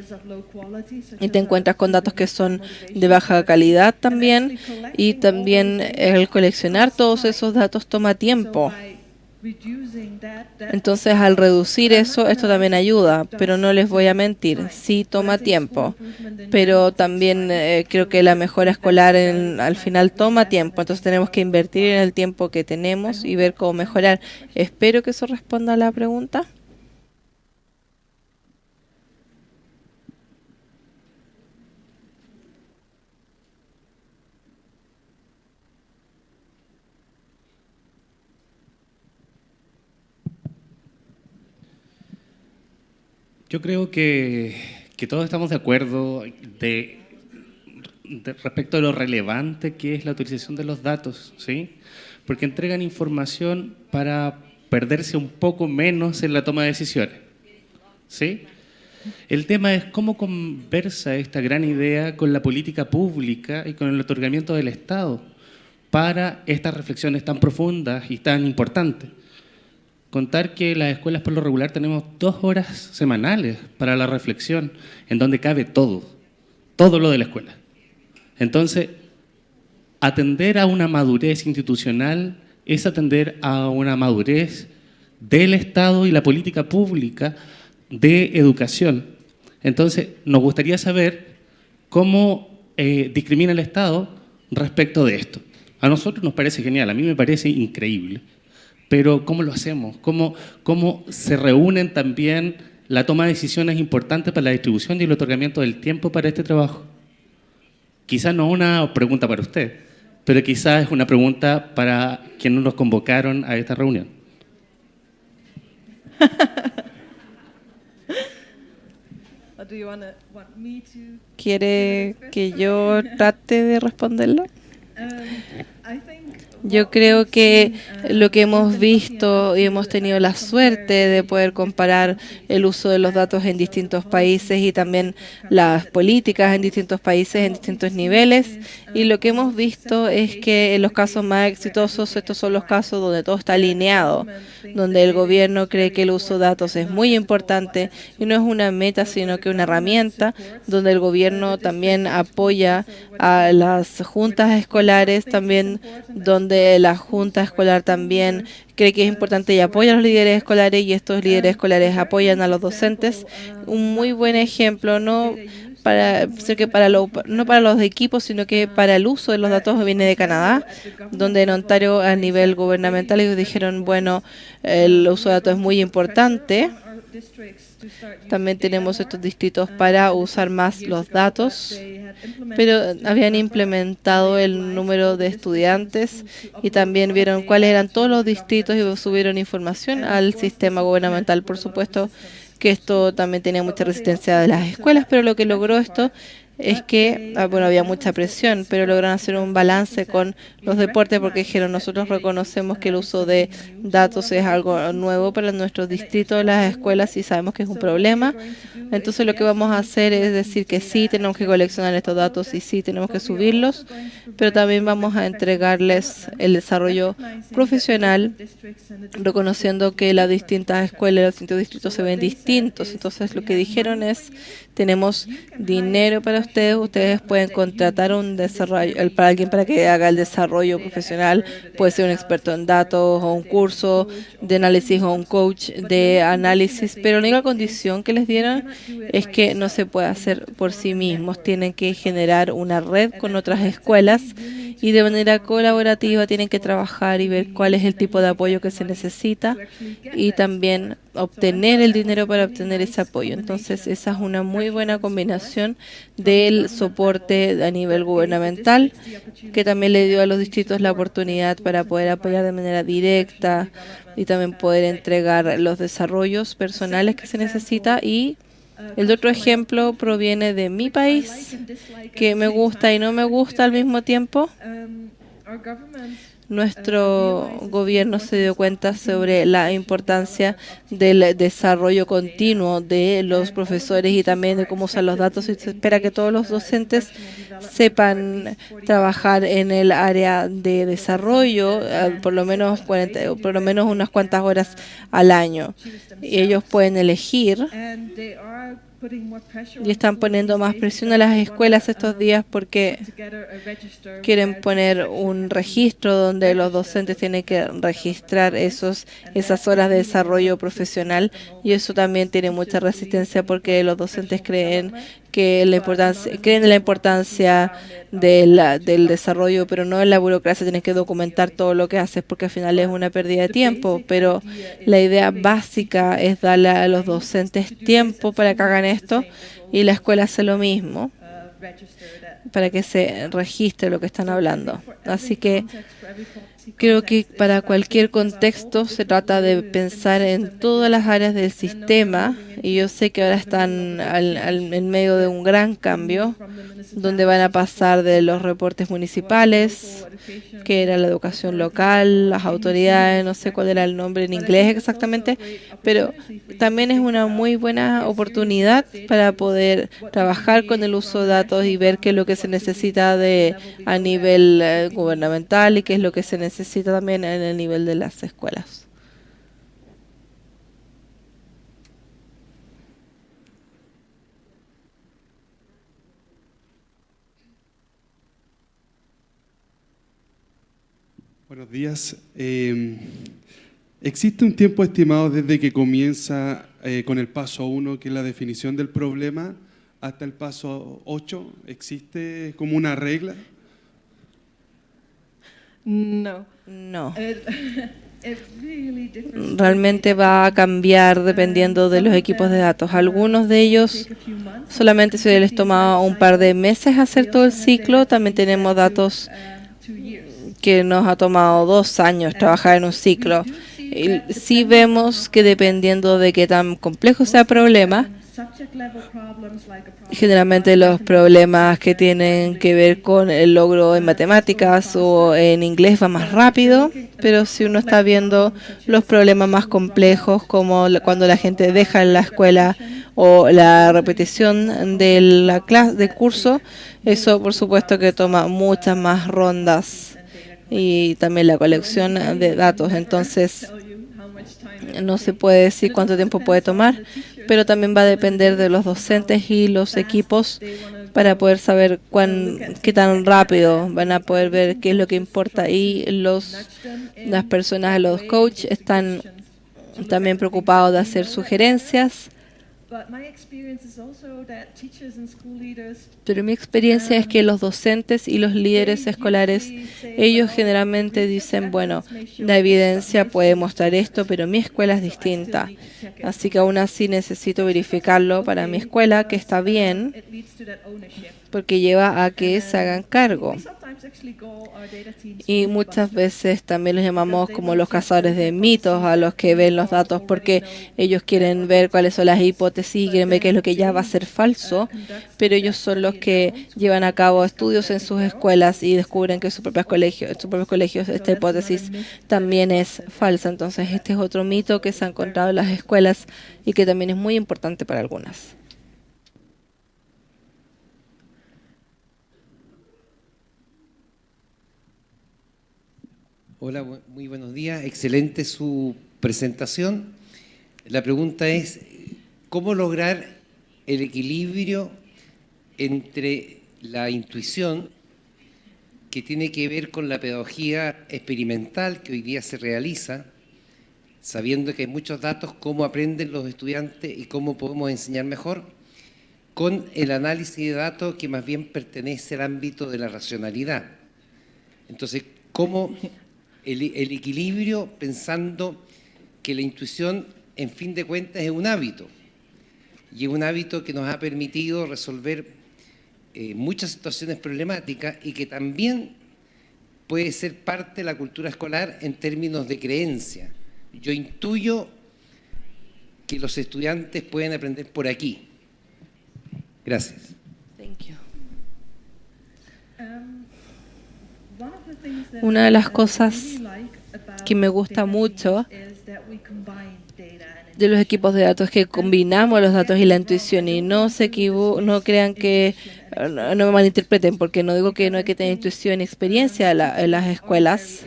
Y te encuentras con datos que son de baja calidad también. Y también el coleccionar todos esos datos toma tiempo. Entonces, al reducir eso, esto también ayuda, pero no les voy a mentir, sí toma tiempo, pero también creo que la mejora escolar al final toma tiempo, entonces tenemos que invertir en el tiempo que tenemos y ver cómo mejorar. Espero que eso responda a la pregunta. Yo creo que todos estamos de acuerdo respecto a lo relevante que es la utilización de los datos, ¿sí? Porque entregan información para perderse un poco menos en la toma de decisiones, ¿sí? El tema es cómo conversa esta gran idea con la política pública y con el otorgamiento del Estado para estas reflexiones tan profundas y tan importantes. Contar que las escuelas por lo regular tenemos 2 horas semanales para la reflexión, en donde cabe todo lo de la escuela. Entonces, atender a una madurez institucional es atender a una madurez del Estado y la política pública de educación. Entonces, nos gustaría saber cómo discrimina el Estado respecto de esto. A nosotros nos parece genial, a mí me parece increíble. Pero ¿cómo lo hacemos? ¿Cómo se reúnen también la toma de decisiones importantes para la distribución y el otorgamiento del tiempo para este trabajo? Quizás no una pregunta para usted, pero quizás es una pregunta para quienes nos convocaron a esta reunión. ¿Quiere que yo trate de responderlo? Yo creo que lo que hemos visto y hemos tenido la suerte de poder comparar el uso de los datos en distintos países y también las políticas en distintos países, en distintos niveles. Y lo que hemos visto es que en los casos más exitosos, estos son los casos donde todo está alineado, donde el gobierno cree que el uso de datos es muy importante y no es una meta, sino que una herramienta, donde el gobierno también apoya a las juntas escolares, también donde la junta escolar también cree que es importante y apoya a los líderes escolares y estos líderes escolares apoyan a los docentes. Un muy buen ejemplo, no para los equipos, sino que para el uso de los datos viene de Canadá, donde en Ontario a nivel gubernamental ellos dijeron, bueno, el uso de datos es muy importante. También tenemos estos distritos para usar más los datos, pero habían implementado el número de estudiantes y también vieron cuáles eran todos los distritos y subieron información al sistema gubernamental. Por supuesto que esto también tenía mucha resistencia de las escuelas, pero lo que logró esto es que, bueno, había mucha presión, pero lograron hacer un balance con los deportes porque dijeron, nosotros reconocemos que el uso de datos es algo nuevo para nuestros distritos, las escuelas, y sabemos que es un problema. Entonces lo que vamos a hacer es decir que sí, tenemos que coleccionar estos datos y sí, tenemos que subirlos, pero también vamos a entregarles el desarrollo profesional, reconociendo que las distintas escuelas, los distintos distritos se ven distintos. Entonces lo que dijeron es, tenemos dinero para ustedes, ustedes pueden contratar un desarrollo, para alguien para que haga el desarrollo profesional, puede ser un experto en datos o un curso de análisis o un coach de análisis, pero la única condición que les dieron es que no se puede hacer por sí mismos, tienen que generar una red con otras escuelas y de manera colaborativa tienen que trabajar y ver cuál es el tipo de apoyo que se necesita y también obtener el dinero para obtener ese apoyo. Entonces, esa es una muy buena combinación del soporte a nivel gubernamental, que también le dio a los distritos la oportunidad para poder apoyar de manera directa y también poder entregar los desarrollos personales que se necesita. Y el otro ejemplo proviene de mi país, que me gusta y no me gusta al mismo tiempo. nuestro gobierno se dio cuenta sobre la importancia del desarrollo continuo de los profesores y también de cómo usar los datos, y se espera que todos los docentes sepan trabajar en el área de desarrollo por lo menos unas cuantas horas al año. Y ellos pueden elegir y están poniendo más presión a las escuelas estos días porque quieren poner un registro donde los docentes tienen que registrar esas horas de desarrollo profesional, y eso también tiene mucha resistencia porque los docentes creen en la importancia del desarrollo, pero no en la burocracia. Tienes que documentar todo lo que haces porque al final es una pérdida de tiempo, pero la idea básica es darle a los docentes tiempo para que hagan esto, y la escuela hace lo mismo para que se registre lo que están hablando. Así que creo que para cualquier contexto se trata de pensar en todas las áreas del sistema, y yo sé que ahora están en medio de un gran cambio, donde van a pasar de los reportes municipales, que era la educación local, las autoridades, no sé cuál era el nombre en inglés exactamente, pero también es una muy buena oportunidad para poder trabajar con el uso de datos y ver qué es lo que se necesita a nivel gubernamental y qué es lo que se necesita también en el nivel de las escuelas. Buenos días. ¿Existe un tiempo estimado desde que comienza con el paso 1, que es la definición del problema, hasta el paso 8? ¿Existe como una regla? No. No. Realmente va a cambiar dependiendo de los equipos de datos. Algunos de ellos solamente se les toma un par de meses hacer todo el ciclo. También tenemos datos que nos ha tomado 2 años trabajar en un ciclo. Y sí vemos que dependiendo de qué tan complejo sea el problema, generalmente los problemas que tienen que ver con el logro en matemáticas o en inglés va más rápido, pero si uno está viendo los problemas más complejos, como cuando la gente deja la escuela o la repetición de la clase, del curso, eso por supuesto que toma muchas más rondas, y también la colección de datos. Entonces, no se puede decir cuánto tiempo puede tomar, pero también va a depender de los docentes y los equipos para poder saber qué tan rápido van a poder ver qué es lo que importa. Y las personas, los coaches, están también preocupados de hacer sugerencias. Pero mi experiencia es que los docentes y los líderes escolares, ellos generalmente dicen, bueno, la evidencia puede mostrar esto, pero mi escuela es distinta. Así que aún así necesito verificarlo para mi escuela, que está bien, porque lleva a que se hagan cargo. Y muchas veces también los llamamos como los cazadores de mitos, a los que ven los datos porque ellos quieren ver cuáles son las hipótesis y quieren ver qué es lo que ya va a ser falso, pero ellos son los que llevan a cabo estudios en sus escuelas y descubren que en sus propios colegios esta hipótesis también es falsa. Entonces este es otro mito que se ha encontrado en las escuelas y que también es muy importante para algunas. Hola, muy buenos días. Excelente su presentación. La pregunta es, ¿cómo lograr el equilibrio entre la intuición, que tiene que ver con la pedagogía experimental que hoy día se realiza, sabiendo que hay muchos datos, cómo aprenden los estudiantes y cómo podemos enseñar mejor, con el análisis de datos que más bien pertenece al ámbito de la racionalidad? Entonces, ¿cómo el equilibrio, pensando que la intuición, en fin de cuentas, es un hábito, y es un hábito que nos ha permitido resolver muchas situaciones problemáticas y que también puede ser parte de la cultura escolar en términos de creencia? Yo intuyo que los estudiantes pueden aprender por aquí. Gracias. Thank you. Una de las cosas que me gusta mucho de los equipos de datos es que combinamos los datos y la intuición, y no crean que, no me malinterpreten, porque no digo que no hay que tener intuición y experiencia en las escuelas,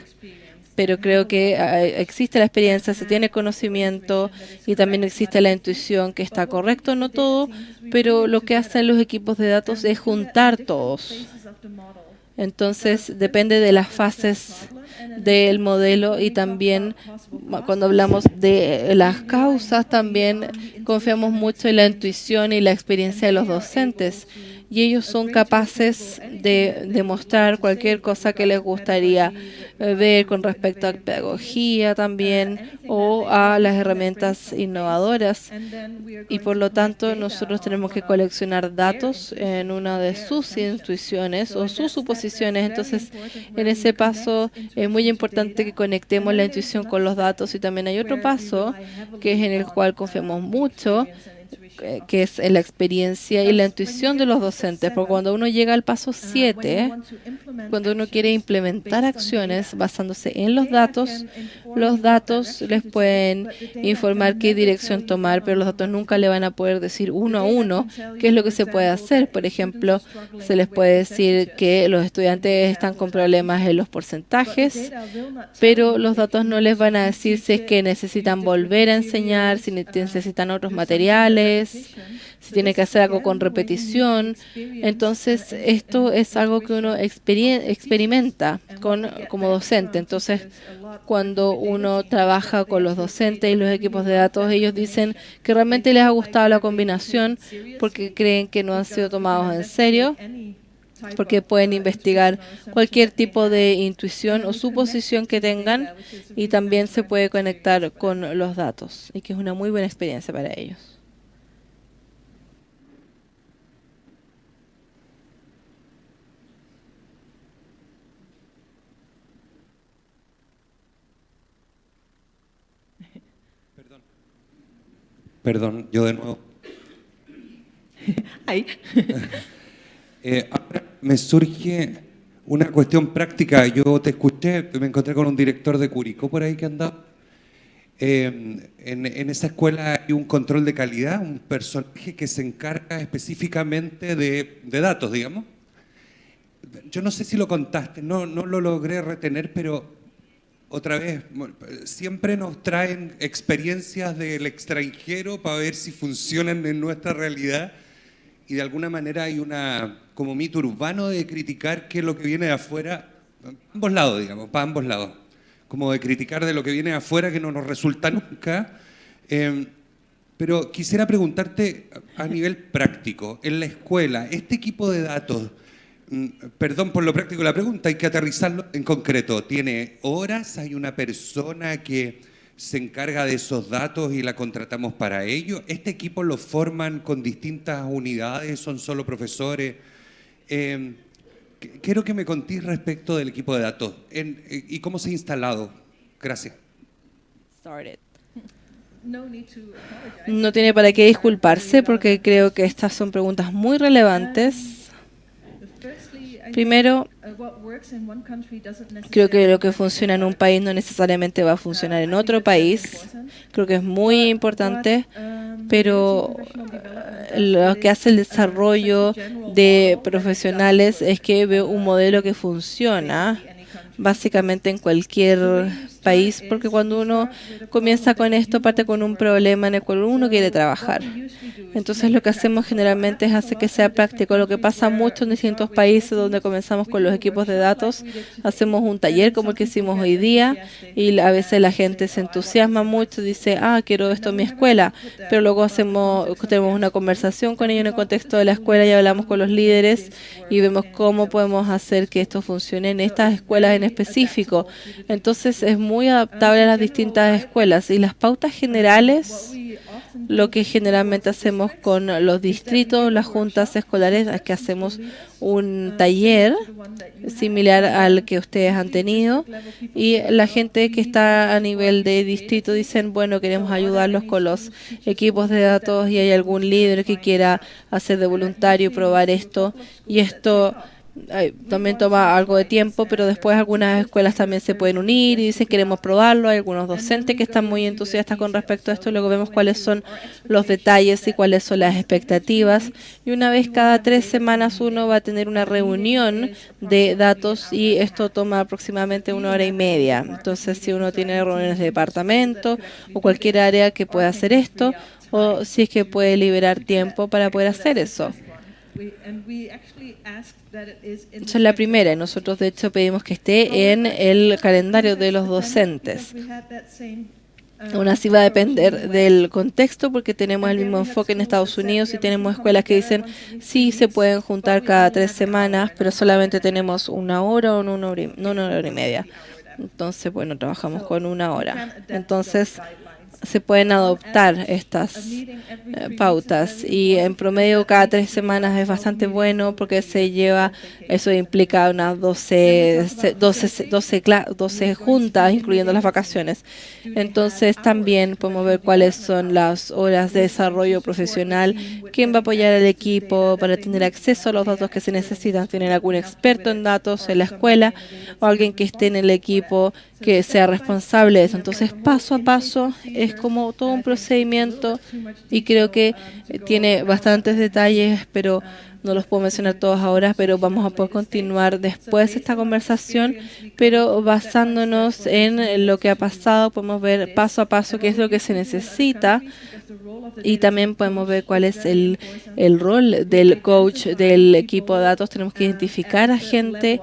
pero creo que existe la experiencia, se tiene conocimiento y también existe la intuición, que está correcto, no todo, pero lo que hacen los equipos de datos es juntar todos. Entonces, depende de las fases del modelo, y también cuando hablamos de las causas, también confiamos mucho en la intuición y la experiencia de los docentes. Y ellos son capaces de demostrar cualquier cosa que les gustaría ver con respecto a pedagogía también, o a las herramientas innovadoras. Y por lo tanto, nosotros tenemos que coleccionar datos en una de sus intuiciones o sus suposiciones. Entonces, en ese paso es muy importante que conectemos la intuición con los datos. Y también hay otro paso que es en el cual confiamos mucho, que es la experiencia y la intuición de los docentes. Porque cuando uno llega al paso 7, cuando uno quiere implementar acciones basándose en los datos les pueden informar qué dirección tomar, pero los datos nunca le van a poder decir uno a uno qué es lo que se puede hacer. Por ejemplo, se les puede decir que los estudiantes están con problemas en los porcentajes, pero los datos no les van a decir si es que necesitan volver a enseñar, si necesitan otros materiales, si tiene que hacer algo con repetición. Entonces, esto es algo que uno experimenta como docente. Entonces, cuando uno trabaja con los docentes y los equipos de datos, ellos dicen que realmente les ha gustado la combinación porque creen que no han sido tomados en serio, porque pueden investigar cualquier tipo de intuición o suposición que tengan, y también se puede conectar con los datos, y que es una muy buena experiencia para ellos. Perdón, yo de nuevo. Ahí. Ahora me surge una cuestión práctica. Yo te escuché, me encontré con un director de Curicó por ahí que andaba. En esa escuela hay un control de calidad, un personaje que se encarga específicamente de datos, digamos. Yo no sé si lo contaste, no lo logré retener, pero otra vez, siempre nos traen experiencias del extranjero para ver si funcionan en nuestra realidad, y de alguna manera hay como mito urbano de criticar que lo que viene de afuera, para ambos lados, digamos, para ambos lados, como de criticar de lo que viene de afuera que no nos resulta nunca. Pero quisiera preguntarte a nivel práctico, en la escuela, este equipo de datos, perdón por lo práctico de la pregunta, hay que aterrizarlo en concreto. ¿Tiene horas? ¿Hay una persona que se encarga de esos datos y la contratamos para ello? ¿Este equipo lo forman con distintas unidades? ¿Son solo profesores? Quiero que me contéis respecto del equipo de datos y cómo se ha instalado. Gracias. No tiene para qué disculparse, porque creo que estas son preguntas muy relevantes. Primero, creo que lo que funciona en un país no necesariamente va a funcionar en otro país. Creo que es muy importante, pero lo que hace el desarrollo de profesionales es que veo un modelo que funciona básicamente en cualquier país, porque cuando uno comienza con esto, parte con un problema en el cual uno quiere trabajar. Entonces lo que hacemos generalmente es hacer que sea práctico. Lo que pasa mucho en distintos países donde comenzamos con los equipos de datos, hacemos un taller como el que hicimos hoy día, y a veces la gente se entusiasma mucho, dice, quiero esto en mi escuela, pero luego tenemos una conversación con ellos en el contexto de la escuela y hablamos con los líderes y vemos cómo podemos hacer que esto funcione en estas escuelas en específico. Entonces es muy adaptable a las distintas escuelas, y las pautas generales, lo que generalmente hacemos con los distritos, las juntas escolares, es que hacemos un taller similar al que ustedes han tenido, y la gente que está a nivel de distrito dicen, bueno, queremos ayudarlos con los equipos de datos, y hay algún líder que quiera hacer de voluntario y probar esto, y esto También toma algo de tiempo, pero después algunas escuelas también se pueden unir y dicen queremos probarlo. Hay algunos docentes que están muy entusiastas con respecto a esto. Luego vemos cuáles son los detalles y cuáles son las expectativas. Y una vez cada 3 semanas uno va a tener una reunión de datos y esto toma aproximadamente 1 hora y media. Entonces, si uno tiene reuniones de departamento o cualquier área que pueda hacer esto, o si es que puede liberar tiempo para poder hacer eso. Esa es la primera. Nosotros, de hecho, pedimos que esté en el calendario de los docentes. Aún así va a depender del contexto porque tenemos el mismo enfoque en Estados Unidos y tenemos escuelas que dicen sí se pueden juntar cada 3 semanas, pero solamente tenemos 1 hora o no 1 hora y media. Entonces, bueno, trabajamos con 1 hora. Entonces, se pueden adoptar estas pautas y en promedio cada 3 semanas es bastante bueno porque eso implica unas 12 juntas, incluyendo las vacaciones. Entonces también podemos ver cuáles son las horas de desarrollo profesional, quién va a apoyar al equipo para tener acceso a los datos que se necesitan, tener algún experto en datos en la escuela o alguien que esté en el equipo que sea responsable de eso. Entonces, paso a paso, es como todo un procedimiento y creo que tiene bastantes detalles, pero no los puedo mencionar todos ahora, pero vamos a poder continuar después esta conversación, pero basándonos en lo que ha pasado, podemos ver paso a paso qué es lo que se necesita y también podemos ver cuál es el rol del coach del equipo de datos. Tenemos que identificar a gente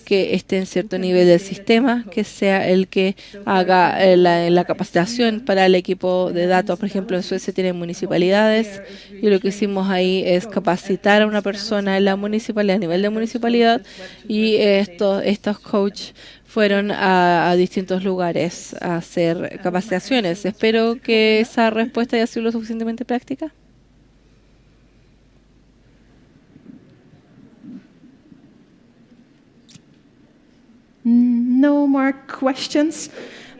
que esté en cierto nivel del sistema, que sea el que haga la capacitación para el equipo de datos. Por ejemplo, en Suecia tienen municipalidades y lo que hicimos ahí es capacitar a una persona en la municipalidad, a nivel de municipalidad, y estos coaches fueron a distintos lugares a hacer capacitaciones. Espero que esa respuesta haya sido lo suficientemente práctica. No more questions.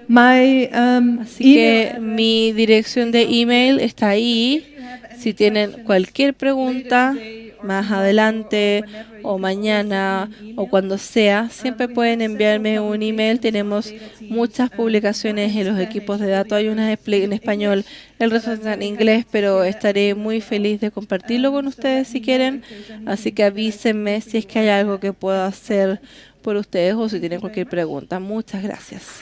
Así que mi dirección de email está ahí. Si tienen cualquier pregunta más adelante o mañana o cuando sea, siempre pueden enviarme un email. Tenemos muchas publicaciones en los equipos de datos. Hay unas en español, el resto está en inglés, pero estaré muy feliz de compartirlo con ustedes si quieren. Así que avísenme si es que hay algo que pueda hacer por ustedes o si tienen cualquier pregunta. Muchas gracias.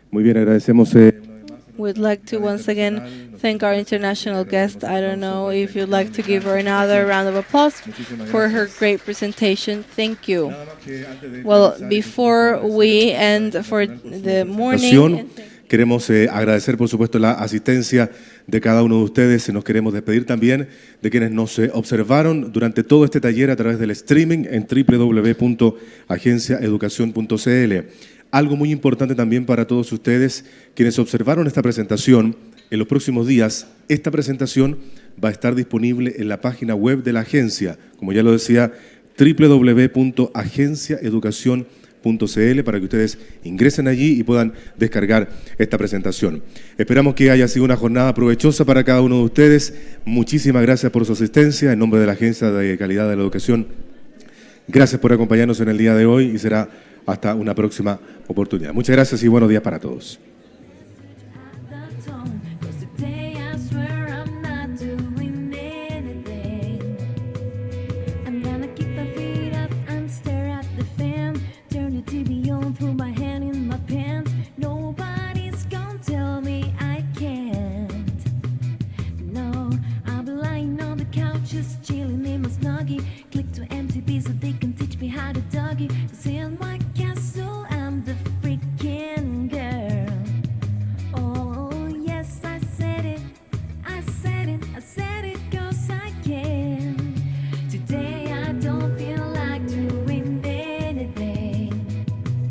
Muy bien, agradecemos. We'd like to once again thank our international guest. I don't know if you'd like to give her another round of applause for her great presentation. Thank you. Well, before we end for the morning, queremos agradecer, por supuesto, la asistencia de cada uno de ustedes. Nos queremos despedir también de quienes nos observaron durante todo este taller a través del streaming en www.agenciaeducacion.cl. Algo muy importante también para todos ustedes, quienes observaron esta presentación, en los próximos días, esta presentación va a estar disponible en la página web de la agencia, como ya lo decía, www.agenciaeducacion.cl, para que ustedes ingresen allí y puedan descargar esta presentación. Esperamos que haya sido una jornada provechosa para cada uno de ustedes. Muchísimas gracias por su asistencia. En nombre de la Agencia de Calidad de la Educación, gracias por acompañarnos en el día de hoy y será hasta una próxima oportunidad. Muchas gracias y buenos días para todos.